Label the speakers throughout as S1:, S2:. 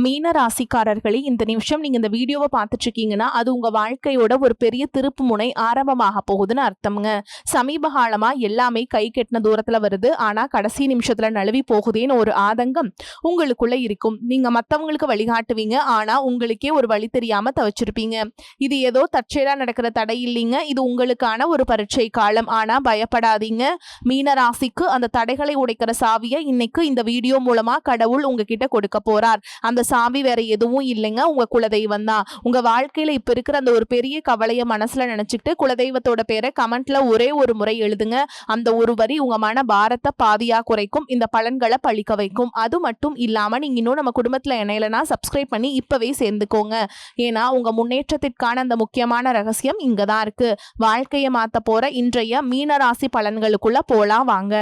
S1: மீன ராசிக்காரர்களே, இந்த நிமிஷம் நீங்க இந்த வீடியோவை பார்த்துட்டு இருக்கீங்கன்னா அது உங்க வாழ்க்கையோட ஒரு பெரிய திருப்பு முனை ஆரம்பமாக போகுதுன்னு அர்த்தம்ங்க. சமீப காலமா எல்லாமே கை கெட்டின தூரத்துல வருது, ஆனா கடைசி நிமிஷத்துல நழுவி போகுதேன்னு ஒரு ஆதங்கம் உங்களுக்குள்ள இருக்கும். நீங்க மத்தவங்களுக்கு வழிகாட்டுவீங்க, ஆனா உங்களுக்கே ஒரு வழி தெரியாம தவிச்சிருப்பீங்க. இது ஏதோ தற்செயலா நடக்கிற தடை இல்லைங்க, இது உங்களுக்கான ஒரு பரீட்சை காலம். ஆனா பயப்படாதீங்க. மீன ராசிக்கு அந்த தடைகளை உடைக்கிற சாவியை இன்னைக்கு இந்த வீடியோ மூலமா கடவுள் உங்ககிட்ட கொடுக்க போறார். அந்த சாமி வேற எதுவும் இல்லைங்க, உங்க குலதெய்வம் தான். உங்க வாழ்க்கையில இப்ப இருக்கிற அந்த ஒரு பெரிய கவலைய மனசுல நினைச்சுக்கிட்டு குலதெய்வத்தோட பேரை கமெண்ட்ல ஒரே ஒரு முறை எழுதுங்க. அந்த ஒரு வரி உங்க மன பாரத்தை பாதியா குறைக்கும், இந்த பலன்களை பழிக்க வைக்கும். அது மட்டும் இல்லாம நீங்க இன்னும் நம்ம குடும்பத்துல இணையலனா சப்ஸ்கிரைப் பண்ணி இப்பவே சேர்ந்துக்கோங்க. ஏன்னா உங்க முன்னேற்றத்திற்கான அந்த முக்கியமான ரகசியம் இங்கதான் இருக்கு. வாழ்க்கையை மாத்த போற இன்றைய மீனராசி பலன்களுக்குள்ள போலாம் வாங்க.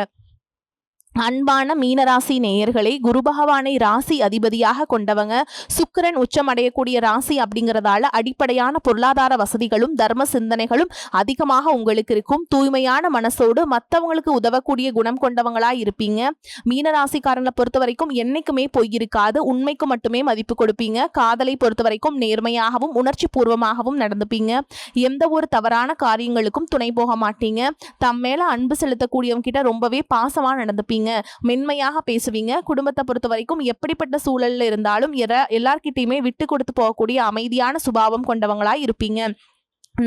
S1: அன்பான மீனராசி நேயர்களே, குரு பகவானை ராசி அதிபதியாக கொண்டவங்க. சுக்கிரன் உச்சம் அடையக்கூடிய ராசி அப்படிங்கிறதால அடிப்படையான பொருளாதார வசதிகளும் தர்ம சிந்தனைகளும் அதிகமாக உங்களுக்கு இருக்கும். தூய்மையான மனசோடு மற்றவங்களுக்கு உதவக்கூடிய குணம் கொண்டவங்களா இருப்பீங்க. மீனராசிக்காரங்களை பொறுத்த வரைக்கும் என்னைக்குமே பொய் இருக்காது, உண்மைக்கு மட்டுமே மதிப்பு கொடுப்பீங்க. காதலை பொறுத்த வரைக்கும் நேர்மையாகவும் உணர்ச்சி பூர்வமாகவும் நடந்துப்பீங்க. எந்த ஒரு தவறான காரியங்களுக்கும் துணை போக மாட்டீங்க. தம் மேல அன்பு செலுத்தக்கூடியவங்க கிட்ட ரொம்பவே பாசமா நடந்துப்பீங்க. மென்மையாக பேசுவீங்க. குடும்பத்தை பொறுத்த வரைக்கும் எப்படிப்பட்ட சூழல்ல இருந்தாலும் எல்லார்கிட்டையுமே விட்டு கொடுத்து போகக்கூடிய அமைதியான சுபாவம் கொண்டவங்களா இருப்பீங்க.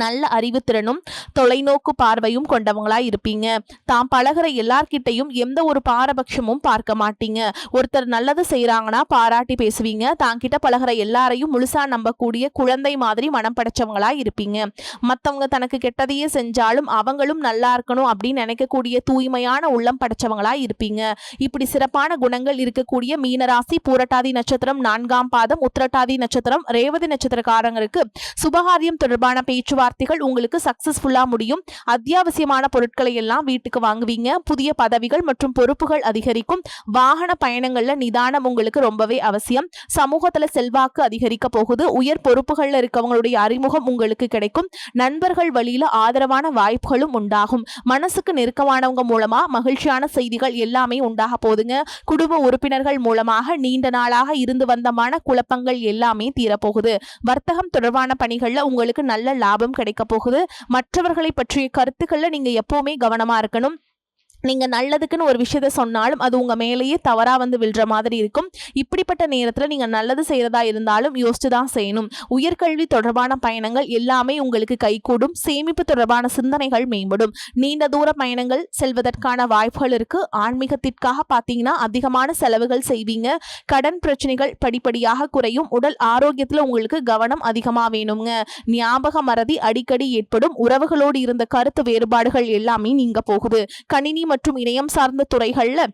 S1: நல்ல அறிவுத்திறனும் தொலைநோக்கு பார்வையும் கொண்டவங்களா இருப்பீங்க. தாம் பழகிற எல்லார்கிட்டையும் எந்த ஒரு பாரபட்சமும் பார்க்க மாட்டீங்க. ஒருத்தர் நல்லது செய்யறாங்கன்னா பாராட்டி பேசுவீங்க. தாங்கிட்ட பழகிற எல்லாரையும் முழுசா நம்பக்கூடிய குழந்தை மாதிரி மனம் படைச்சவங்களா இருப்பீங்க. மற்றவங்க தனக்கு கெட்டதையே செஞ்சாலும் அவங்களும் நல்லா இருக்கணும் அப்படின்னு நினைக்கக்கூடிய தூய்மையான உள்ளம் படைச்சவங்களா இருப்பீங்க. இப்படி சிறப்பான குணங்கள் இருக்கக்கூடிய மீனராசி பூரட்டாதி நட்சத்திரம் 4ஆம் பாதம், உத்திரட்டாதி நட்சத்திரம், ரேவதி நட்சத்திரக்காரங்களுக்கு சுபகாரியம் தொடர்பான பேச்சுவார்த்தைகள் உங்களுக்கு சக்சஸ்ஃபுல்லா முடியும். அத்தியாவசியமான பொருட்களை எல்லாம் வீட்டுக்கு வாங்குவீங்க. புதிய பதவிகள் மற்றும் பொறுப்புகள் அதிகரிக்கும். வாகன பயணங்கள்ல நிதானம் உங்களுக்கு ரொம்பவே அவசியம். சமூகத்துல செல்வாக்கு அதிகரிக்க போகுது. உயர் பொறுப்புகள்ல இருக்கவங்களுடைய அறிமுகம் உங்களுக்கு கிடைக்கும். நண்பர்கள் வழியில ஆதரவான வாய்ப்புகளும் உண்டாகும். மனசுக்கு நெருக்கமானவங்க மூலமா மகிழ்ச்சியான செய்திகள் எல்லாமே உண்டாக போகுதுங்க. குடும்ப உறுப்பினர்கள் மூலமாக நீண்ட நாளாக இருந்து வந்த மன குழப்பங்கள் எல்லாமே தீரப்போகுது. வர்த்தகம் தொடர்பான பணிகள்ல உங்களுக்கு நல்ல லாபம் கிடைக்க போகுது. மற்றவர்களை பற்றிய கருத்துக்கள்ல நீங்க எப்பவுமே கவனமா இருக்கணும். நீங்க நல்லதுக்குன்னு ஒரு விஷயத்த சொன்னாலும் அது உங்க மேலேயே தவறா வந்து விழுற மாதிரி இருக்கும். இப்படிப்பட்ட நேரத்துல நீங்க நல்லது செய்யறதா இருந்தாலும் யோசிச்சுதான் செய்யணும். உயர்கல்வி தொடர்பான பயணங்கள் எல்லாமே உங்களுக்கு கைகூடும். சேமிப்பு தொடர்பான சிந்தனைகள் மேம்படும். நீண்ட தூர பயணங்கள் செல்வதற்கான வாய்ப்புகள் இருக்கு. ஆன்மீகத்திற்காக பாத்தீங்கன்னா அதிகமான செலவுகள் செய்வீங்க. கடன் பிரச்சனைகள் படிப்படியாக குறையும். உடல் ஆரோக்கியத்துல உங்களுக்கு கவனம் அதிகமா வேணுங்க. ஞாபக மறதி அடிக்கடி ஏற்படும். உறவுகளோடு இருந்த கருத்து வேறுபாடுகள் எல்லாமே நீங்க போகுது. கணினி மற்றும் இணையம் சார்ந்த துறைகள்ல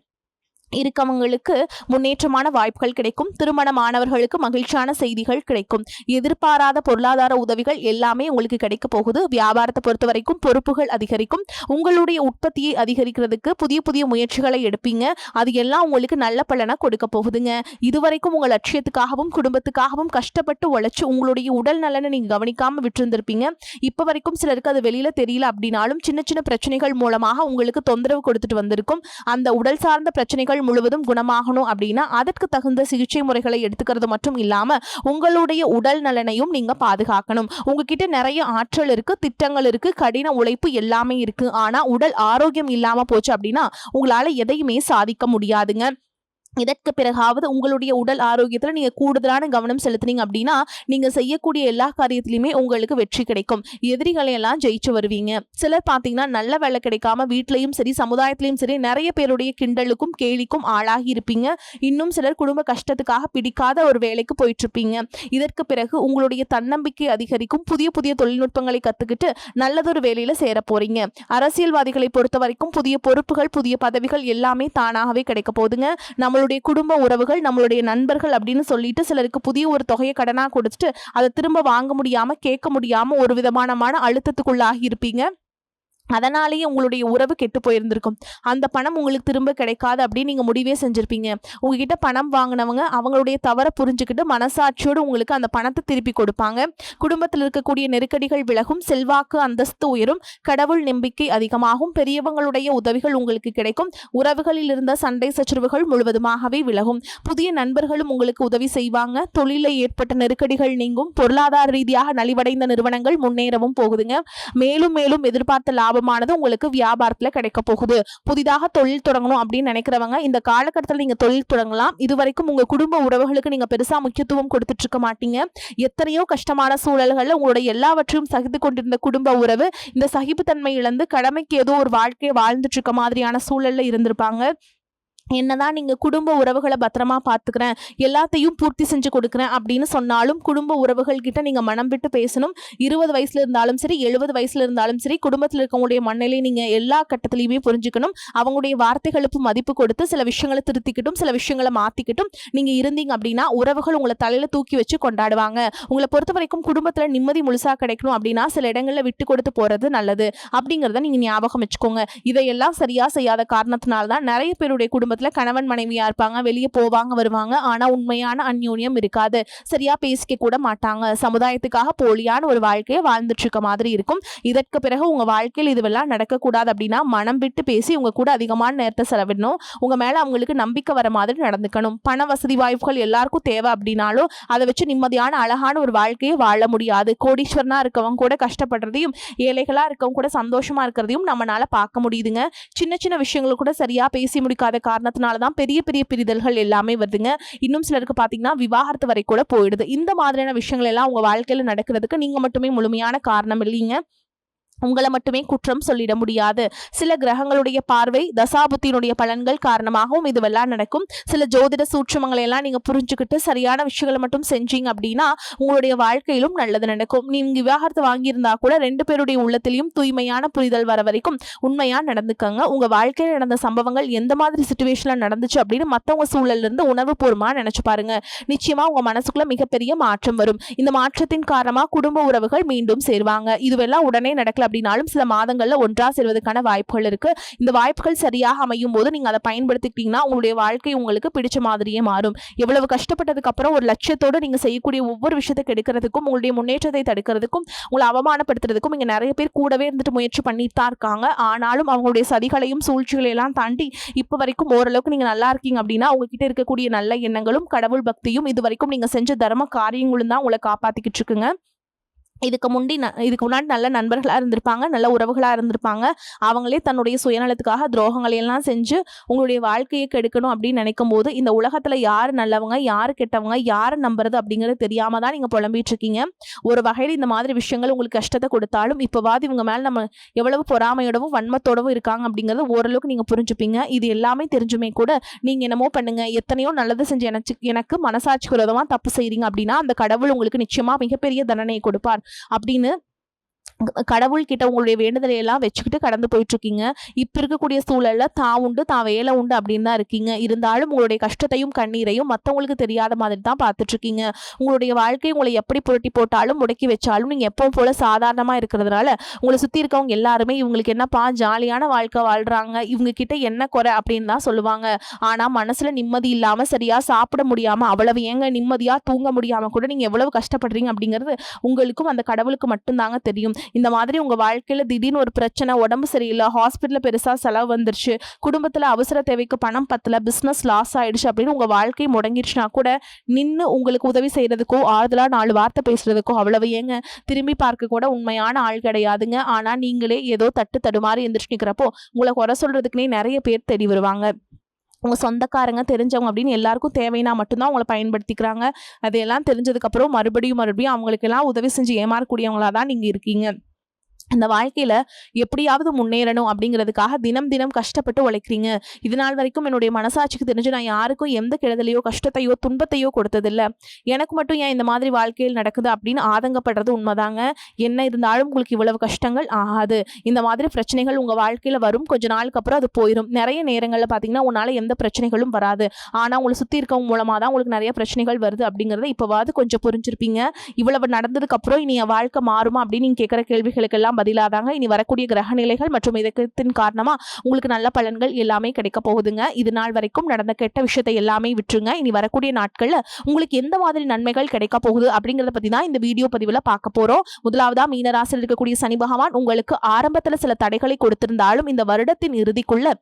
S1: இருக்கவங்களுக்கு முன்னேற்றமான வாய்ப்புகள் கிடைக்கும். திருமணமானவர்களுக்கு மகிழ்ச்சியான செய்திகள் கிடைக்கும். எதிர்பாராத பொருளாதார உதவிகள் எல்லாமே உங்களுக்கு கிடைக்க போகுது. வியாபாரத்தை பொறுத்த வரைக்கும் பொறுப்புகள் அதிகரிக்கும். உங்களுடைய உற்பத்தியை அதிகரிக்கிறதுக்கு புதிய புதிய முயற்சிகளை எடுப்பீங்க. அது எல்லாம் உங்களுக்கு நல்ல பலனை கொடுக்க போகுதுங்க. இதுவரைக்கும் உங்கள் லட்சியத்துக்காகவும் குடும்பத்துக்காகவும் கஷ்டப்பட்டு உழைச்சு உங்களுடைய உடல் நலனை நீங்க கவனிக்காம விட்டுருந்திருப்பீங்க. இப்ப வரைக்கும் சிலருக்கு அது வெளியில தெரியல அப்படின்னாலும் சின்ன சின்ன பிரச்சனைகள் மூலமாக உங்களுக்கு தொந்தரவு கொடுத்துட்டு வந்திருக்கும். அந்த உடல் சார்ந்த பிரச்சனைகள் முழுவதும் குணமாகணும் அப்படின்னா அதற்கு தகுந்த சிகிச்சை முறைகளை எடுத்துக்கிறது மட்டும் இல்லாம உங்களுடைய உடல் நலனையும் நீங்க பாதுகாக்கணும். உங்ககிட்ட நிறைய ஆற்றல் இருக்கு, திட்டங்கள் இருக்கு, கடின உழைப்பு எல்லாமே இருக்கு. ஆனா உடல் ஆரோக்கியம் இல்லாம போச்சு அப்படின்னா உங்களால எதையுமே சாதிக்க முடியாதுங்க. இதற்கு பிறகாவது உங்களுடைய உடல் ஆரோக்கியத்துல நீங்க கூடுதலான கவனம் செலுத்தினீங்க அப்படின்னா நீங்க செய்யக்கூடிய எல்லா காரியத்திலுமே உங்களுக்கு வெற்றி கிடைக்கும். எதிரிகளை எல்லாம் ஜெயிச்சு வருவீங்க. சிலர் பாத்தீங்கன்னா நல்ல வேலை கிடைக்காம வீட்லயும் சரி சமுதாயத்திலையும் சரி நிறைய பேருடைய கிண்டலுக்கும் கேலிக்கும் ஆளாகி இருப்பீங்க. இன்னும் சிலர் குடும்ப கஷ்டத்துக்காக பிடிக்காத ஒரு வேலைக்கு போயிட்டு இருப்பீங்க. இதற்கு பிறகு உங்களுடைய தன்னம்பிக்கை அதிகரிக்கும். புதிய புதிய தொழில்நுட்பங்களை கத்துக்கிட்டு நல்லதொரு வேலையில சேர போறீங்க. அரசியல்வாதிகளை பொறுத்த வரைக்கும் புதிய பொறுப்புகள் புதிய பதவிகள் எல்லாமே தானாகவே கிடைக்க போகுதுங்க. நம்மளுடைய குடும்ப உறவுகள் நம்மளுடைய நண்பர்கள் அப்படின்னு சொல்லிட்டு சிலருக்கு புதிய ஒரு தொகையை கடனா கொடுத்துட்டு அதை திரும்ப வாங்க முடியாம கேட்க முடியாம ஒரு விதமான மன அழுத்தத்துக்குள்ளாகி இருப்பீங்க. அதனாலேயே உங்களுடைய உறவு கெட்டு போயிருந்திருக்கும். அந்த பணம் உங்களுக்கு திரும்ப கிடைக்காது அப்படின்னு நீங்க முடிவே செஞ்சிருப்பீங்க. உங்ககிட்ட பணம் வாங்கினவங்க அவங்களுடைய தவறை புரிஞ்சுக்கிட்டு மனசாட்சியோடு உங்களுக்கு அந்த பணத்தை திருப்பி கொடுப்பாங்க. குடும்பத்தில் இருக்கக்கூடிய நெருக்கடிகள் விலகும், செல்வாக்கு அந்தஸ்து உயரும், கடவுள் நம்பிக்கை அதிகமாகும், பெரியவங்களுடைய உதவிகள் உங்களுக்கு கிடைக்கும், உறவுகளில் இருந்த சண்டை சச்சரவுகள் முழுவதுமாகவே விலகும், புதிய நண்பர்களும் உங்களுக்கு உதவி செய்வாங்க, தொழிலில் ஏற்பட்ட நெருக்கடிகள் நீங்கும், பொருளாதார ரீதியாக நலிவடைந்த நிறுவனங்கள் முன்னேறவும் போகுதுங்க. மேலும் மேலும் எதிர்பார்த்த லாபமானது உங்களுக்கு வியாபாரத்துல கிடைக்க போகுது. புதிதாக தொழில் தொடங்கணும் அப்படின்னு நினைக்கிறவங்க இந்த காலகட்டத்தில் நீங்க தொழில் தொடங்கலாம். இதுவரைக்கும் உங்க குடும்ப உறவுகளுக்கு நீங்க பெருசா முக்கியத்துவம் கொடுத்துட்டு இருக்க மாட்டீங்க. எத்தனையோ கஷ்டமான சூழல்கள்ல உங்களுடைய எல்லாவற்றையும் சகித்து கொண்டிருந்த குடும்ப உறவு இந்த சகிப்புத்தன்மை இழந்து கடமைக்கு ஏதோ ஒரு வாழ்க்கையை வாழ்ந்துட்டு இருக்க மாதிரியான சூழல்ல இருந்திருப்பாங்க. என்னதான் நீங்க குடும்ப உறவுகளை பத்திரமா பார்த்துக்கிறேன், எல்லாத்தையும் பூர்த்தி செஞ்சு கொடுக்குறேன் அப்படின்னு சொன்னாலும் குடும்ப உறவுகள் கிட்ட நீங்க மனம் விட்டு பேசணும். 20 வயசுல இருந்தாலும் சரி, 70 வயசுல இருந்தாலும் சரி, குடும்பத்தில் இருக்கவங்களுடைய மனநிலை நீங்க எல்லா கட்டத்திலையுமே புரிஞ்சுக்கணும். அவங்களுடைய வார்த்தைகளுக்கு மதிப்பு கொடுத்து சில விஷயங்களை திருத்திக்கிட்டும் சில விஷயங்களை மாத்திக்கிட்டும் நீங்க இருந்தீங்க அப்படின்னா உறவுகள் உங்களை தலையில தூக்கி வச்சு கொண்டாடுவாங்க. உங்களை பொறுத்த வரைக்கும் குடும்பத்துல நிம்மதி முழுசா கிடைக்கணும் அப்படின்னா சில இடங்கள்ல விட்டு கொடுத்து போறது நல்லது அப்படிங்கிறத நீங்க ஞாபகம் வச்சுக்கோங்க. இதையெல்லாம் சரியா செய்யாத காரணத்தினால்தான் நிறைய பேருடைய குடும்பத்துல கணவன் மனைவியா இருப்பாங்க, வெளியே போவாங்க வருவாங்க, ஆனா உண்மையான அந்யோன்யம் இருக்காது, சரியா பேசிக்க கூட மாட்டாங்க, சமுதாயத்துக்காக போலியான ஒரு வாழ்க்கையை வாழ்ந்துட்டு இருக்க மாதிரி இருக்கும். இதற்கு பிறகு உங்க வாழ்க்கையில் இதுவெல்லாம் நடக்கக்கூடாது அப்படின்னா மனம் விட்டு பேசி உங்க கூட அதிகமான நேரத்தை செலவிடணும். உங்க மேல அவங்களுக்கு நம்பிக்கை வர மாதிரி நடந்துக்கணும். பண வசதி வாய்ப்புகள் எல்லாருக்கும் தேவை அப்படின்னாலும் அதை வச்சு நிம்மதியான அழகான ஒரு வாழ்க்கையை வாழ முடியாது. கோடீஸ்வரனா இருக்கவங்க கூட கஷ்டப்படுறதையும் ஏழைகளா இருக்கவங்க கூட சந்தோஷமா இருக்கிறதையும் நம்மளால பார்க்க முடியுதுங்க. சின்ன சின்ன விஷயங்கள் கூட சரியா பேசி முடிக்காத காரணத்தினாலதான் பெரிய பெரிய பிரிதல்கள் எல்லாமே வருதுங்க. இன்னும் சிலருக்கு பாத்தீங்கன்னா விவாகரத்து வரை கூட போயிடுது. இந்த மாதிரியான விஷயங்கள் எல்லாம் உங்க வாழ்க்கையில நடக்கிறதுக்கு நீங்க மட்டுமே முழுமையான காரணம் இல்லைங்க. உங்களை மட்டுமே குற்றம் சொல்லிட முடியாது. சில கிரகங்களுடைய பார்வை தசாபுத்தியினுடைய பலன்கள் காரணமாகவும் இதுவெல்லாம் நடக்கும். சில ஜோதிட சூட்சுமங்களை எல்லாம் நீங்க புரிஞ்சுக்கிட்டு சரியான விஷயங்களை மட்டும் செஞ்சீங்க அப்படின்னா உங்களுடைய வாழ்க்கையிலும் நல்லது நடக்கும். நீங்க விவாகரத்து வாங்கியிருந்தா கூட 2 பேருடைய உள்ளத்திலையும் தூய்மையான புரிதல் வர வரைக்கும் உண்மையா நடந்துக்கங்க. உங்க வாழ்க்கையில் நடந்த சம்பவங்கள் எந்த மாதிரி சிச்சுவேஷன்ல நடந்துச்சு அப்படின்னு மற்றவங்க சூழல்ல இருந்து உணர்வுபூர்வமா நினைச்சு பாருங்க. நிச்சயமா உங்க மனசுக்குள்ள மிகப்பெரிய மாற்றம் வரும். இந்த மாற்றத்தின் காரணமா குடும்ப உறவுகள் மீண்டும் சேருவாங்க. இதுவெல்லாம் உடனே நடக்கல அப்படின்னாலும் சில மாதங்கள்ல ஒன்றா சேர்வதற்கான வாய்ப்புகள் இருக்கு. இந்த வாய்ப்புகள் சரியாக அமையும் போது நீங்க அதை பயன்படுத்திக்கிட்டீங்கன்னா உங்களுடைய வாழ்க்கை உங்களுக்கு பிடிச்ச மாதிரியே மாறும். எவ்வளவு கஷ்டப்பட்டதுக்கு அப்புறம் ஒரு லட்சியத்தோடு நீங்க செய்யக்கூடிய ஒவ்வொரு விஷயத்தை கெடுக்கிறதுக்கும் உங்களுடைய முன்னேற்றத்தை தடுக்கிறதுக்கும் உங்களை அவமானப்படுத்துறதுக்கும் இங்க நிறைய பேர் கூடவே இருந்துட்டு முயற்சி பண்ணிட்டு தான் இருக்காங்க. ஆனாலும் அவங்களுடைய சதிகளையும் சூழ்ச்சிகளை எல்லாம் தாண்டி இப்ப வரைக்கும் ஓரளவுக்கு நீங்க நல்லா இருக்கீங்க அப்படின்னா உங்ககிட்ட இருக்கக்கூடிய நல்ல எண்ணங்களும் கடவுள் பக்தியும் இது வரைக்கும் நீங்க செஞ்ச தர்ம காரியங்களும் தான் உங்களை காப்பாத்திக்கிட்டு இருக்குங்க. இதுக்கு முன்னாடி நல்ல நண்பர்களாக இருந்திருப்பாங்க, நல்ல உறவுகளாக இருந்திருப்பாங்க. அவங்களே தன்னுடைய சுயநலத்துக்காக துரோகங்களை எல்லாம் செஞ்சு உங்களுடைய வாழ்க்கையை கெடுக்கணும் அப்படின்னு நினைக்கும் போது இந்த உலகத்தில் யார் நல்லவங்க யார் கெட்டவங்க யாரை நம்புறது அப்படிங்கிறது தெரியாம தான் நீங்கள் புலம்பிட்டு இருக்கீங்க. ஒரு வகையில் இந்த மாதிரி விஷயங்கள் உங்களுக்கு கஷ்டத்தை கொடுத்தாலும் இப்போவாது இவங்க மேலே நம்ம எவ்வளவு பொறாமையோடவும் வன்மத்தோடவும் இருக்காங்க அப்படிங்கிறது ஓரளவுக்கு நீங்கள் புரிஞ்சுப்பீங்க. இது எல்லாமே தெரிஞ்சுமே கூட நீங்கள் என்னமோ பண்ணுங்க, எத்தனையோ நல்லது செஞ்சு எனக்கு மனசாட்சி விரோதமாக தப்பு செய்கிறீங்க அப்படின்னா அந்த கடவுள் உங்களுக்கு நிச்சயமாக மிகப்பெரிய தண்டனையை கொடுப்பார் அப்படின்னு கடவுள் கிட்ட உங்களுடைய வேண்டுதலை எல்லாம் வச்சுக்கிட்டு கடந்து போயிட்டு இருக்கீங்க. இப்ப இருக்கக்கூடிய சூழல்ல தான் உண்டு தான் வேலை உண்டு அப்படின்னு தான் இருக்கீங்க. இருந்தாலும் உங்களுடைய கஷ்டத்தையும் கண்ணீரையும் மற்றவங்களுக்கு தெரியாத மாதிரி தான் பார்த்துட்டு இருக்கீங்க. உங்களுடைய வாழ்க்கை உங்களை எப்படி புரட்டி போட்டாலும் முடக்கி வச்சாலும் நீங்க எப்பவும் போல சாதாரணமா இருக்கிறதுனால உங்களை சுத்தி இருக்கவங்க எல்லாருமே இவங்களுக்கு என்னப்பா ஜாலியான வாழ்க்கை வாழ்றாங்க, இவங்க கிட்ட என்ன குறை அப்படின்னு தான் சொல்லுவாங்க. ஆனா மனசுல நிம்மதி இல்லாம சரியா சாப்பிட முடியாம அவ்வளவு ஏங்க நிம்மதியா தூங்க முடியாம கூட நீங்க எவ்வளவு கஷ்டப்படுறீங்க அப்படிங்கிறது உங்களுக்கும் அந்த கடவுளுக்கு மட்டும்தாங்க தெரியும். இந்த மாதிரி உங்க வாழ்க்கையில திடீர்னு ஒரு பிரச்சனை, உடம்பு சரியில்லை, ஹாஸ்பிட்டல்ல பெருசா செலவு வந்துருச்சு, குடும்பத்துல அவசர தேவைக்கு பணம் பத்தல, பிசினஸ் லாஸ் ஆயிடுச்சு அப்படின்னு உங்க வாழ்க்கை முடங்கிடுச்சுன்னா கூட நின்று உங்களுக்கு உதவி செய்யறதுக்கோ ஆறுதலா 4 வார்த்தை பேசுறதுக்கோ அவ்வளவு ஏங்க திரும்பி பார்க்க கூட உண்மையான ஆள் கிடையாதுங்க. ஆனா நீங்களே ஏதோ தட்டு தடுமாறி எந்திரிச்சு நிக்கிறப்போ உங்களை குறை சொல்றதுக்குன்னே நிறைய பேர் தேடி வருவாங்க. உங்க சொந்தக்காரங்க தெரிஞ்சவங்க அப்படின்னு எல்லாருக்கும் தேவைன்னா மட்டும்தான் உங்களை பயன்படுத்திக்கிறாங்க. அதையெல்லாம் தெரிஞ்சதுக்கப்புறம் மறுபடியும் அவங்களுக்கு எல்லாம் உதவி செஞ்சு ஏமாறக்கூடியவங்களா தான் நீங்க இருக்கீங்க. இந்த வாழ்க்கையில எப்படியாவது முன்னேறணும் அப்படிங்கிறதுக்காக தினம் தினம் கஷ்டப்பட்டு உழைக்கிறீங்க. இது நாள் வரைக்கும் என்னுடைய மனசாட்சிக்கு தெரிஞ்சு நான் யாருக்கும் எந்த கெடுதலையோ கஷ்டத்தையோ துன்பத்தையோ கொடுத்ததில்லை, எனக்கு மட்டும் ஏன் இந்த மாதிரி வாழ்க்கையில் நடக்குது அப்படின்னு ஆதங்கப்படுறது உண்மைதாங்க. என்ன இருந்தாலும் உங்களுக்கு இவ்வளவு கஷ்டங்கள் ஆகாது. இந்த மாதிரி பிரச்சனைகள் உங்க வாழ்க்கையில வரும், கொஞ்ச நாளுக்கு அப்புறம் அது போயிடும். நிறைய நேரங்கள்ல பாத்தீங்கன்னா உன்னால எந்த பிரச்சனைகளும் வராது, ஆனா உங்களை சுத்தி இருக்கவங்க மூலமா தான் உங்களுக்கு நிறைய பிரச்சனைகள் வருது அப்படிங்கறத இப்பவாது கொஞ்சம் புரிஞ்சிருப்பீங்க. இவ்வளவு நடந்ததுக்கு அப்புறம் இனி என் வாழ்க்கை மாறுமா அப்படின்னு நீங்க கேட்கிற கேள்விகளுக்கெல்லாம் பதிலாக தாங்க இனி வரக்கூடிய கிரக நிலைகள் மற்றும் இதயத்தின் காரணமா உங்களுக்கு நல்ல பலன்கள் எல்லாமே கிடைக்க போகுதுங்க. இது நாள் வரைக்கும் நடந்த கெட்ட விஷயத்தை எல்லாமே விட்டுருங்க. இனி வரக்கூடிய நாட்கள்ல உங்களுக்கு எந்த மாதிரி நன்மைகள் கிடைக்க போகுது அப்படிங்கறத பத்தி தான் இந்த வீடியோ பதிவுல பார்க்க போறோம். முதலாவதா மீன ராசியில் இருக்கக்கூடிய சனி பகவான் உங்களுக்கு ஆரம்பத்துல சில தடைகளை கொடுத்திருந்தாலும் இந்த வருடத்தின் இறுதிக்குள்ள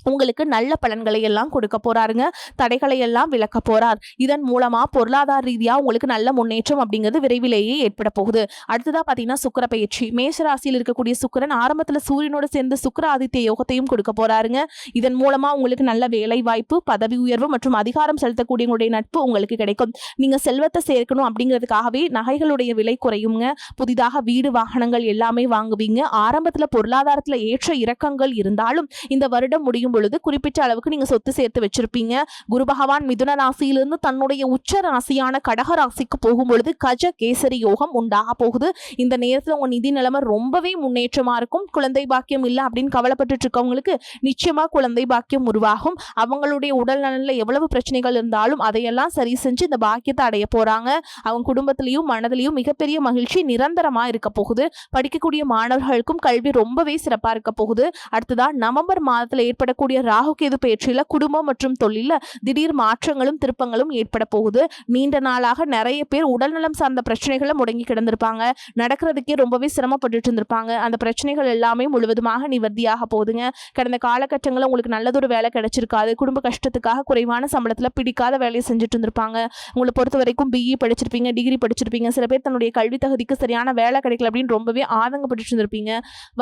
S1: உங்களுக்கு நல்ல பலன்களை எல்லாம் கொடுக்க போறாருங்க. தடைகளை எல்லாம் விலக்க போறார். இதன் மூலமா பொருளாதார ரீதியா உங்களுக்கு நல்ல முன்னேற்றம் அப்படிங்கிறது விரைவிலேயே ஏற்பட போகுது. அடுத்ததா பாத்தீங்கன்னா சுக்கிர பயிற்சி. மேஷ ராசியில் இருக்கக்கூடிய சுக்கிரன் ஆரம்பத்துல சூரியனோட சேர்ந்து சுக்கிர ஆதித்ய யோகத்தையும் கொடுக்க போறாருங்க. இதன் மூலமா உங்களுக்கு நல்ல வேலை வாய்ப்பு, பதவி உயர்வு மற்றும் அதிகாரம் செலுத்தக்கூடிய உங்களுடைய நட்பு உங்களுக்கு கிடைக்கும். நீங்க செல்வத்தை சேர்க்கணும் அப்படிங்கிறதுக்காகவே நகைகளுடைய விலை குறையுங்க. புதிதாக வீடு வாகனங்கள் எல்லாமே வாங்குவீங்க. ஆரம்பத்துல பொருளாதாரத்துல ஏற்ற இறக்கங்கள் இருந்தாலும் இந்த வருடம் முடியும் பொழுது குறிப்பிட்ட அளவுக்கு நீங்க சொத்து சேர்த்து வச்சிருப்பீங்க. குரு பகவான் மிதுன ராசியிலிருந்து தன்னுடைய உச்ச ராசியான கடக ராசிக்கு போகும் பொழுது கஜ கேசரி யோகம் உண்டாக போகுது. இந்த நேரத்துல உங்க நிதி நிலைமை ரொம்பவே முன்னேற்றமா இருக்கும். குழந்தை பாக்கியம் இல்லை அப்படின்னு கவலைப்பட்டு இருக்கவங்களுக்கு நிச்சயமா குழந்தை பாக்கியம் உருவாகும். அவங்களுடைய உடல் நலன்ல எவ்வளவு பிரச்சனைகள் இருந்தாலும் அதையெல்லாம் சரி செஞ்சு இந்த பாக்கியத்தை அடைய போறாங்க. அவங்க குடும்பத்திலையும் மனதிலையும் மிகப்பெரிய மகிழ்ச்சி நிரந்தரமா இருக்க போகுது. படிக்கக்கூடிய மாணவர்களுக்கும் கல்வி ரொம்பவே சிறப்பா இருக்க போகுது. அடுத்ததா நவம்பர் மாதத்துல ஏற்படக்கூடிய ராகு கேது பயிற்சியில குடும்பம் மற்றும் தொழில திடீர் மாற்றங்களும் திருப்பங்களும் ஏற்பட போகுது. நீண்ட நாளாக நிறைய பேர் உடல்நலம் சார்ந்த பிரச்சனைகளை முடங்கி கிடந்திருப்பாங்க. நடக்கிறதுக்கே ரொம்பவே சிரமப்பட்டு இருந்திருப்பாங்க. அந்த பிரச்சனைகள் எல்லாமே முழுவதுமாக நிவர்த்தியாக போகுதுங்க. கடந்த காலகட்டங்களில் உங்களுக்கு நல்லதொரு வேலை கிடைச்சிருக்காது. குடும்ப கஷ்டத்துக்காக குறைவான சம்பளத்துல பிடிக்காத வேலையை செஞ்சுட்டு இருந்திருப்பாங்க. உங்களை பொறுத்த வரைக்கும் பிஇ படிச்சிருப்பீங்க, டிகிரி படிச்சிருப்பீங்க. சில பேர் தன்னுடைய கல்வி தகுதிக்கு சரியான வேலை கிடைக்கல அப்படின்னு ரொம்பவே ஆதங்கப்பட்டு இருந்திருப்பீங்க.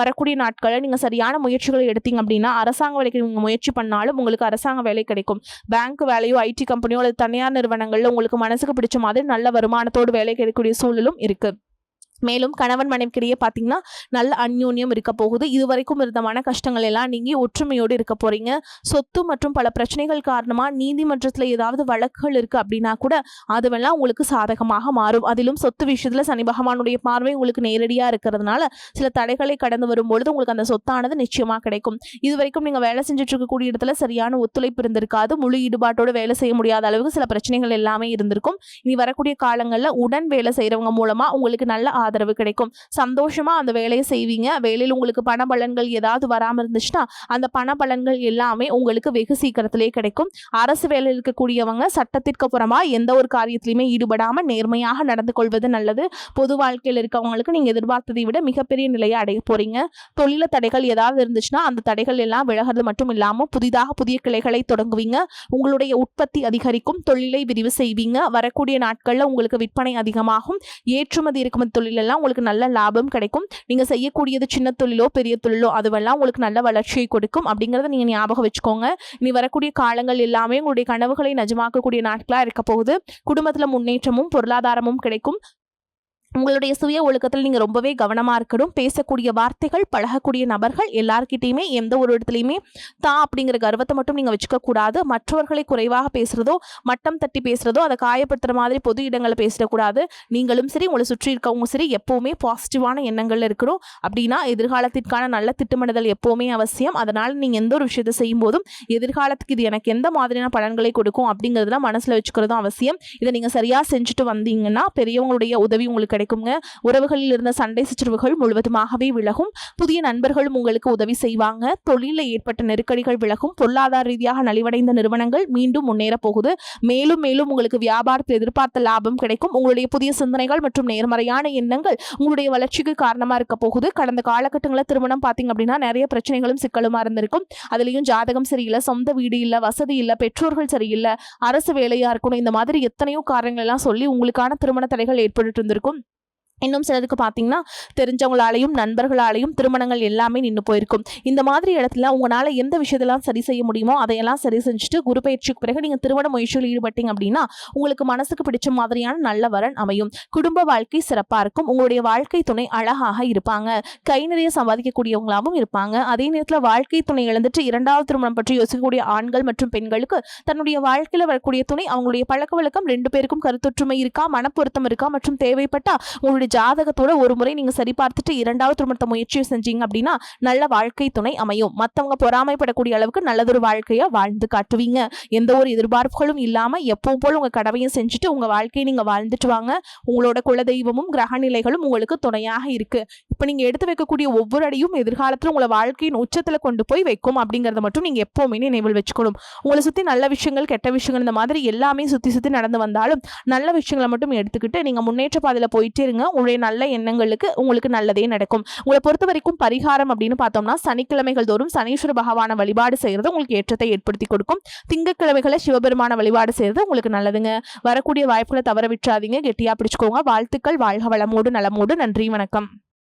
S1: வரக்கூடிய நாட்களில் நீங்க சரியான முயற்சிகளை எடுத்தீங்க அப்படின்னா அரசாங்க வேலைக்கு முயற்சி பண்ணாலும் உங்களுக்கு அரசாங்க வேலை கிடைக்கும். பேங்க் வேலையோ, ஐடி கம்பெனியோ அல்லது தனியார் நிறுவனங்கள்ல உங்களுக்கு மனசுக்கு பிடிச்ச மாதிரி நல்ல வருமானத்தோடு வேலை கிடைக்கக்கூடிய சூழலும் இருக்கு. மேலும் கணவன் மனைவிக்கிடையே பார்த்தீங்கன்னா நல்ல அந்யோன்யம் இருக்க போகுது. இதுவரைக்கும் இருந்த மன கஷ்டங்கள் எல்லாம் நீங்கி ஒற்றுமையோடு இருக்க போறீங்க. சொத்து மற்றும் பல பிரச்சனைகள் காரணமா நீதிமன்றத்தில் ஏதாவது வழக்குகள் இருக்கு அப்படின்னா கூட அதுவெல்லாம் உங்களுக்கு சாதகமாக மாறும். அதிலும் சொத்து விஷயத்துல சனி பகவானுடைய பார்வை உங்களுக்கு நேரடியா இருக்கிறதுனால சில தடைகளை கடந்து வரும்பொழுது உங்களுக்கு அந்த சொத்தானது நிச்சயமா கிடைக்கும். இதுவரைக்கும் நீங்க வேலை செஞ்சுட்டு இருக்கக்கூடிய இடத்துல சரியான ஒத்துழைப்பு இருந்திருக்காது. முழு ஈடுபாட்டோடு வேலை செய்ய முடியாத அளவுக்கு சில பிரச்சனைகள் எல்லாமே இருந்திருக்கும். இனி வரக்கூடிய காலங்களில் உடன் வேலை செய்யறவங்க மூலமா உங்களுக்கு நல்ல ஆதரவு கிடைக்கும். சந்தோஷமா அந்த வேலையை செய்வீங்க. வேலையில் உங்களுக்கு பண பலன்கள் ஏதாவது வராமல் இருந்துச்சுன்னா அந்த பண பலன்கள் எல்லாமே உங்களுக்கு வெகு சீக்கிரத்திலே கிடைக்கும். அரசு வேலையில் இருக்கக்கூடியவங்க சட்டத்திற்கு புறமா எந்த ஒரு காரியத்திலையுமே ஈடுபடாம நேர்மையாக நடந்து கொள்வது நல்லது. பொது வாழ்க்கையில் இருக்கவங்களுக்கு நீங்க எதிர்பார்த்ததை விட மிகப்பெரிய நிலையை அடைய போறீங்க. தொழில தடைகள் ஏதாவது இருந்துச்சுன்னா அந்த தடைகள் எல்லாம் விலகிறது மட்டும் இல்லாம புதிதாக புதிய கிளைகளை தொடங்குவீங்க. உங்களுடைய உற்பத்தி அதிகரிக்கும். தொழிலை விரிவு செய்வீங்க. வரக்கூடிய நாட்கள்ல உங்களுக்கு விற்பனை அதிகமாகும். ஏற்றுமதி இறக்குமதி தொழில் எல்லாம் உங்களுக்கு நல்ல லாபம் கிடைக்கும். நீங்க செய்யக்கூடியது சின்ன தொழிலோ பெரிய தொழிலோ அதுவெல்லாம் உங்களுக்கு நல்ல வளர்ச்சியை கொடுக்கும் அப்படிங்கறத நீங்க ஞாபகம் வச்சுக்கோங்க. இனி வரக்கூடிய காலங்கள் எல்லாமே உங்களுடைய கனவுகளை நிஜமாக்கக்கூடிய நாட்களா இருக்க போகுது. குடும்பத்துல முன்னேற்றமும் பொருளாதாரமும் கிடைக்கும். உங்களுடைய சுய ஒழுக்கத்தில் நீங்க ரொம்பவே கவனமா இருக்கணும். பேசக்கூடிய வார்த்தைகள், பழகக்கூடிய நபர்கள் எல்லார்கிட்டையுமே எந்த ஒரு இடத்துலையுமே தான் அப்படிங்கிற கர்வத்தை மட்டும் நீங்க வச்சுக்க கூடாது. மற்றவர்களை குறைவாக பேசுறதோ, மட்டம் தட்டி பேசுறதோ, அதை காயப்படுத்துற மாதிரி பொது இடங்களை பேசிடக்கூடாது. நீங்களும் சரி, உங்களை சுற்றி இருக்கவங்க சரி, எப்பவுமே பாசிட்டிவான எண்ணங்கள்ல இருக்கணும். அப்படின்னா எதிர்காலத்திற்கான நல்ல திட்டமிடுதல் எப்பவுமே அவசியம். அதனால நீங்க எந்த ஒரு விஷயத்தை செய்யும் போதும் எதிர்காலத்துக்கு இது எனக்கு எந்த மாதிரியான பலன்களை கொடுக்கும் அப்படிங்கிறதுல மனசுல வச்சுக்கிறதும் அவசியம். இதை நீங்க சரியா செஞ்சுட்டு வந்தீங்கன்னா பெரியவங்களுடைய உதவி உங்களுக்கு கிடைக்குங்க. உறவுகளில் இருந்த சண்டை சச்சரவுகள் முழுவதுமாகவே விலகும். புதிய நண்பர்களும் உங்களுக்கு உதவி செய்வாங்க. தொழிலில் ஏற்பட்ட நெருக்கடிகள் விலகும். பொருளாதார ரீதியாக நலிவடைந்த நிறுவனங்கள் மீண்டும் முன்னேற போகுது. மேலும் மேலும் உங்களுக்கு வியாபாரத்தில் எதிர்பார்த்த லாபம் கிடைக்கும். உங்களுடைய புதிய சிந்தனைகள் மற்றும் நேர்மறையான எண்ணங்கள் உங்களுடைய வளர்ச்சிக்கு காரணமா இருக்க போகுது. கடந்த காலகட்டங்களில் திருமணம் பார்த்தீங்க அப்படின்னா நிறைய பிரச்சனைகளும் சிக்கலுமா இருந்திருக்கும். அதுலயும் ஜாதகம் சரியில்லை, சொந்த வீடு இல்லை, வசதி இல்லை, பெற்றோர்கள் சரியில்லை, அரசு வேலையா இருக்கணும், இந்த மாதிரி எத்தனையோ காரணங்கள் எல்லாம் சொல்லி உங்களுக்கான திருமண தடைகள் ஏற்பட்டு இருந்திருக்கும். இன்னும் சிலருக்கு பார்த்தீங்கன்னா தெரிஞ்சவங்களாலையும் நண்பர்களாலையும் திருமணங்கள் எல்லாமே நின்று போயிருக்கும். இந்த மாதிரி இடத்துல உங்களால் எந்த விஷயத்தெல்லாம் சரி செய்ய முடியுமோ அதையெல்லாம் சரி செஞ்சுட்டு குரு பயிற்சிக்கு பிறகு நீங்கள் திருமண முயற்சியில் ஈடுபட்டீங்க அப்படின்னா உங்களுக்கு மனசுக்கு பிடிச்ச மாதிரியான நல்ல வரன் அமையும். குடும்ப வாழ்க்கை சிறப்பாக இருக்கும். உங்களுடைய வாழ்க்கை துணை அழகாக இருப்பாங்க. கை நிறைய சம்பாதிக்கக்கூடியவங்களாகவும் இருப்பாங்க. அதே நேரத்தில் வாழ்க்கை துணை இழந்துட்டு இரண்டாவது திருமணம் பற்றி யோசிக்கக்கூடிய ஆண்கள் மற்றும் பெண்களுக்கு தன்னுடைய வாழ்க்கையில் வரக்கூடிய துணை அவங்களுடைய பழக்க வழக்கம் ரெண்டு பேருக்கும் கருத்தொற்றுமை இருக்கா, மனப்பொருத்தம் இருக்கா மற்றும் தேவைப்பட்டா உங்களுடைய உங்களுடைய ஜாதகத்தோட ஒரு முறை நீங்க சரி பார்த்துட்டு இரண்டாவது திருமணத்தை முயற்சி செஞ்சீங்க அப்படின்னா நல்ல வாழ்க்கை துணை அமையும். மத்தவங்க பொறாமைப்படக்கூடிய அளவுக்கு நல்லதொரு வாழ்க்கையா வாழ்ந்து காட்டுவீங்க. எந்த ஒரு எதிர்பார்ப்புகளும் இல்லாம எப்பவும் போல உங்க கடவையும் செஞ்சுட்டு உங்க வாழ்க்கையை நீங்க வாழ்ந்துட்டு வாங்க. உங்களோட குலதெய்வமும் கிரக நிலைகளும் உங்களுக்கு துணையாக இருக்கு. இப்ப நீங்க எடுத்து வைக்கக்கூடிய ஒவ்வொரு அடியும் எதிர்காலத்துல உங்களை வாழ்க்கையின் உச்சத்துல கொண்டு போய் வைக்கும் அப்படிங்கறத மட்டும் நீங்க எப்பவுமே நினைவில் வச்சுக்கணும். உங்களை சுத்தி நல்ல விஷயங்கள் கெட்ட விஷயங்கள் இந்த மாதிரி எல்லாமே சுத்தி சுத்தி நடந்து வந்தாலும் நல்ல விஷயங்களை மட்டும் எடுத்துக்கிட்டு நீங்க முன்னேற்ற பாதையில போயிட்டே இருங்க. உங்களுடைய நல்ல எண்ணங்களுக்கு உங்களுக்கு நல்லதே நடக்கும். உங்களை பொறுத்த வரைக்கும் பரிகாரம் அப்படின்னு பார்த்தோம்னா சனிக்கிழமைகள் தோறும் சனீஸ்வர பகவான வழிபாடு செய்யறது உங்களுக்கு ஏற்றத்தை ஏற்படுத்தி கொடுக்கும். திங்கட்கிழமைகளை சிவபெருமான வழிபாடு செய்யறது உங்களுக்கு நல்லதுங்க. வரக்கூடிய வாய்ப்புகளை தவற விட்டுறாதீங்க. கெட்டியா பிடிச்சுக்கோங்க. வாழ்த்துக்கள். வாழ்க வளமோடு நலமோடு. நன்றி, வணக்கம்.